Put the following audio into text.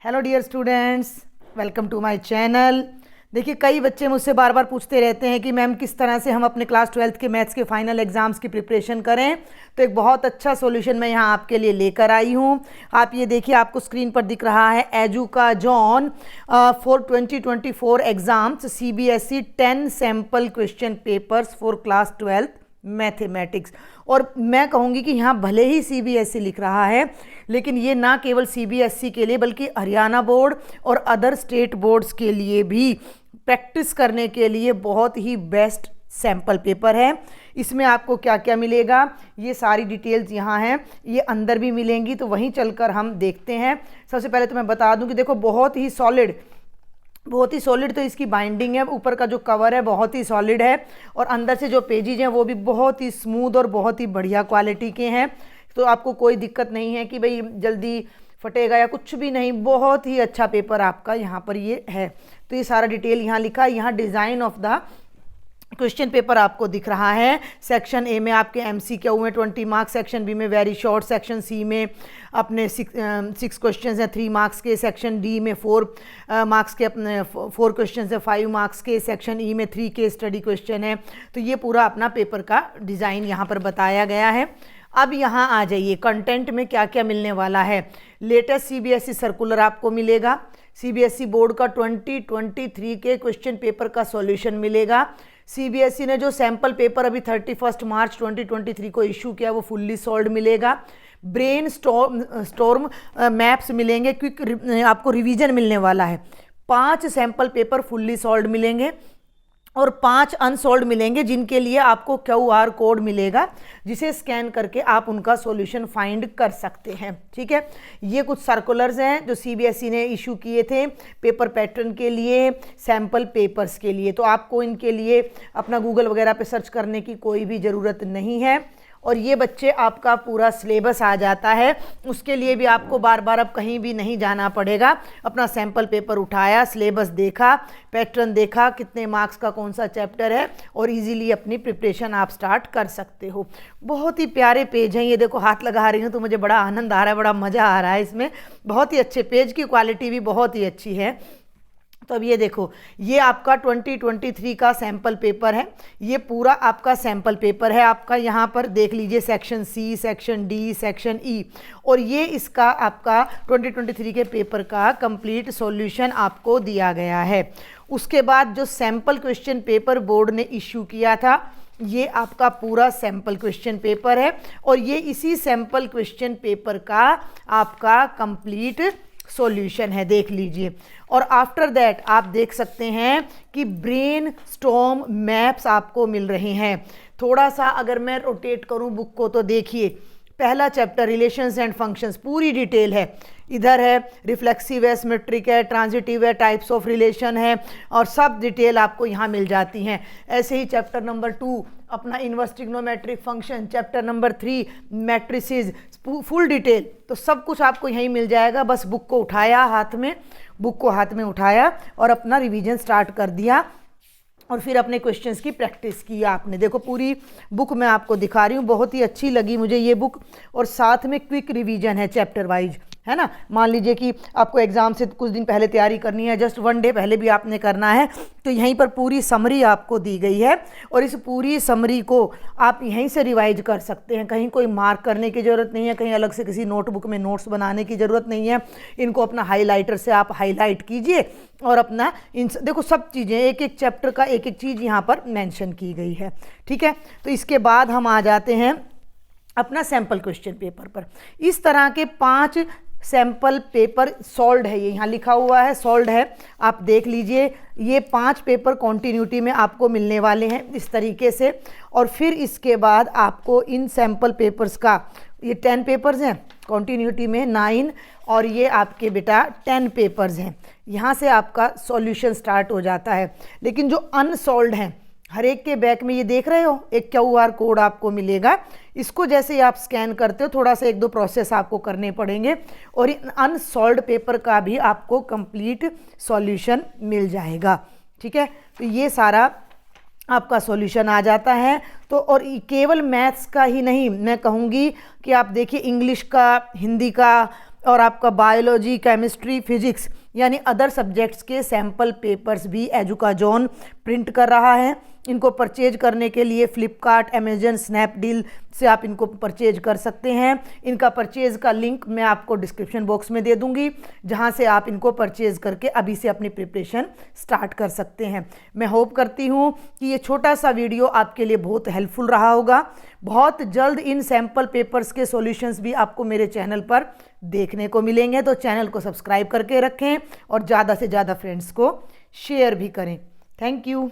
Hello dear students, welcome to my channel. देखिए, कई बच्चे मुझसे बार बार पूछते रहते हैं कि मैम किस तरह से हम अपने क्लास 12th के मैथ्स के फाइनल एग्जाम्स की प्रिपरेशन करें। तो एक बहुत अच्छा सॉल्यूशन मैं यहाँ आपके लिए लेकर आई हूँ। आप ये देखिए, आपको स्क्रीन पर दिख रहा है Educazone for 2024 exams CBSE 10 sample question papers for class 12th mathematics. और मैं कहूँगी कि यहाँ भले ही CBSE लिख रहा है, लेकिन ये ना केवल CBSE के लिए बल्कि हरियाणा बोर्ड और अदर स्टेट बोर्ड्स के लिए भी प्रैक्टिस करने के लिए बहुत ही बेस्ट सैम्पल पेपर है। इसमें आपको क्या क्या मिलेगा, ये सारी डिटेल्स यहाँ हैं, ये अंदर भी मिलेंगी, तो वहीं चलकर हम देखते हैं। सबसे पहले तो मैं बता दूं कि देखो, बहुत ही सॉलिड तो इसकी बाइंडिंग है। ऊपर का जो कवर है बहुत ही सॉलिड है, और अंदर से जो पेजेज हैं वो भी बहुत ही स्मूथ और बहुत ही बढ़िया क्वालिटी के हैं। तो आपको कोई दिक्कत नहीं है कि भाई जल्दी फटेगा या कुछ भी नहीं। बहुत ही अच्छा पेपर आपका यहाँ पर ये है। तो ये सारा डिटेल यहाँ लिखा है। यहाँ design of the question paper आपको दिख रहा है। सेक्शन ए में आपके MCQ में 20 मार्क्स, सेक्शन बी में वेरी शॉर्ट, सेक्शन सी में अपने 6 क्वेश्चन हैं 3 मार्क्स के, सेक्शन डी में 4 मार्क्स के अपने 4 क्वेश्चन हैं 5 मार्क्स के, सेक्शन ई में 3 के स्टडी क्वेश्चन है। तो ये पूरा अपना पेपर का डिज़ाइन यहाँ पर बताया गया है। अब यहाँ आ जाइए, कंटेंट में क्या क्या मिलने वाला है। लेटेस्ट CBSE सर्कुलर आपको मिलेगा। CBSE बोर्ड का 2023 के क्वेश्चन पेपर का सॉल्यूशन मिलेगा। CBSE ने जो सैम्पल पेपर अभी 31 मार्च 2023 को इशू किया वो फुल्ली सॉल्व्ड मिलेगा। ब्रेन स्टॉर्म मैप्स मिलेंगे, क्विक आपको रिवीजन मिलने वाला है। 5 सैम्पल पेपर फुल्ली सॉल्व्ड मिलेंगे और 5 अनसॉल्व्ड मिलेंगे, जिनके लिए आपको QR कोड मिलेगा, जिसे स्कैन करके आप उनका सॉल्यूशन फाइंड कर सकते हैं। ठीक है, ये कुछ सर्कुलर्स हैं जो CBSE ने इशू किए थे पेपर पैटर्न के लिए, सैम्पल पेपर्स के लिए। तो आपको इनके लिए अपना गूगल वगैरह पे सर्च करने की कोई भी ज़रूरत नहीं है। और ये बच्चे आपका पूरा सिलेबस आ जाता है, उसके लिए भी आपको बार बार अब कहीं भी नहीं जाना पड़ेगा। अपना सैम्पल पेपर उठाया, सिलेबस देखा, पैटर्न देखा, कितने मार्क्स का कौन सा चैप्टर है, और इजीली अपनी प्रिपरेशन आप स्टार्ट कर सकते हो। बहुत ही प्यारे पेज हैं ये। देखो, हाथ लगा रही हूँ तो मुझे बड़ा आनंद आ रहा है, बड़ा मज़ा आ रहा है इसमें। बहुत ही अच्छे पेज की क्वालिटी भी बहुत ही अच्छी है। तो अब ये देखो, ये आपका 2023 का सैम्पल पेपर है। ये पूरा आपका सैम्पल पेपर है। आपका यहाँ पर देख लीजिए, section C, section D, section E, और ये इसका आपका 2023 के पेपर का कंप्लीट सॉल्यूशन आपको दिया गया है। उसके बाद जो सैम्पल क्वेश्चन पेपर बोर्ड ने इशू किया था, ये आपका पूरा सैम्पल क्वेश्चन पेपर है, और ये इसी सैम्पल क्वेश्चन पेपर का आपका कंप्लीट सॉल्यूशन है, देख लीजिए। और आफ्टर दैट आप देख सकते हैं कि ब्रेन स्टॉर्म मैप्स आपको मिल रहे हैं। थोड़ा सा अगर मैं रोटेट करूं बुक को, तो देखिए, पहला चैप्टर रिलेशंस एंड फंक्शंस, पूरी डिटेल है। इधर है रिफ्लेक्सिव है, सिमेट्रिक है, ट्रांजिटिव है, टाइप्स ऑफ रिलेशन है, और सब डिटेल आपको यहाँ मिल जाती हैं। ऐसे ही चैप्टर नंबर 2 अपना inverse trigonometric function, chapter number 3 matrices, full detail. तो सब कुछ आपको यहीं मिल जाएगा। बस बुक को हाथ में उठाया और अपना रिवीजन स्टार्ट कर दिया, और फिर अपने क्वेश्चंस की प्रैक्टिस की आपने। देखो, पूरी बुक मैं आपको दिखा रही हूँ, बहुत ही अच्छी लगी मुझे ये बुक। और साथ में क्विक रिवीजन है चैप्टर वाइज, है ना। मान लीजिए कि आपको एग्ज़ाम से कुछ दिन पहले तैयारी करनी है, जस्ट 1 डे पहले भी आपने करना है, तो यहीं पर पूरी समरी आपको दी गई है, और इस पूरी समरी को आप यहीं से रिवाइज कर सकते हैं। कहीं कोई मार्क करने की ज़रूरत नहीं है, कहीं अलग से किसी नोटबुक में नोट्स बनाने की ज़रूरत नहीं है। इनको अपना हाईलाइटर से आप हाईलाइट कीजिए, और अपना देखो, सब चीज़ें, एक एक चैप्टर का एक एक चीज़ यहाँ पर मेंशन की गई है। ठीक है, तो इसके बाद हम आ जाते हैं अपना सैम्पल क्वेश्चन पेपर पर। इस तरह के 5 सैम्पल पेपर सॉल्व्ड है, ये यहाँ लिखा हुआ है सॉल्व्ड है, आप देख लीजिए। ये 5 पेपर कॉन्टिन्यूटी में आपको मिलने वाले हैं इस तरीके से। और फिर इसके बाद आपको इन सैम्पल पेपर्स का, ये 10 पेपर्स हैं कॉन्टिन्यूटी में, 9, और ये आपके बेटा 10 पेपर्स हैं। यहाँ से आपका सॉल्यूशन स्टार्ट हो जाता है। लेकिन जो अनसॉल्व्ड हैं, हर एक के बैक में ये देख रहे हो एक QR कोड आपको मिलेगा। इसको जैसे ही आप स्कैन करते हो, थोड़ा सा 1-2 प्रोसेस आपको करने पड़ेंगे, और इन अनसॉल्व्ड पेपर का भी आपको कंप्लीट सॉल्यूशन मिल जाएगा। ठीक है, तो ये सारा आपका सॉल्यूशन आ जाता है। तो और केवल मैथ्स का ही नहीं, मैं कहूँगी कि आप देखिए इंग्लिश का, हिंदी का, और आपका बायोलॉजी, केमिस्ट्री, फिजिक्स यानी अदर सब्जेक्ट्स के सैम्पल पेपर्स भी एजुकाजोन प्रिंट कर रहा है। इनको परचेज करने के लिए फ्लिपकार्ट, अमेजन, स्नैपडील से आप इनको परचेज कर सकते हैं। इनका परचेज का लिंक मैं आपको डिस्क्रिप्शन बॉक्स में दे दूंगी, जहां से आप इनको परचेज करके अभी से अपनी प्रिपरेशन स्टार्ट कर सकते हैं। मैं होप करती हूं कि ये छोटा सा वीडियो आपके लिए बहुत हेल्पफुल रहा होगा। बहुत जल्द इन सैम्पल पेपर्स के सॉल्यूशंस भी आपको मेरे चैनल पर देखने को मिलेंगे, तो चैनल को सब्सक्राइब करके रखें और ज़्यादा से ज़्यादा फ्रेंड्स को शेयर भी करें। Thank you.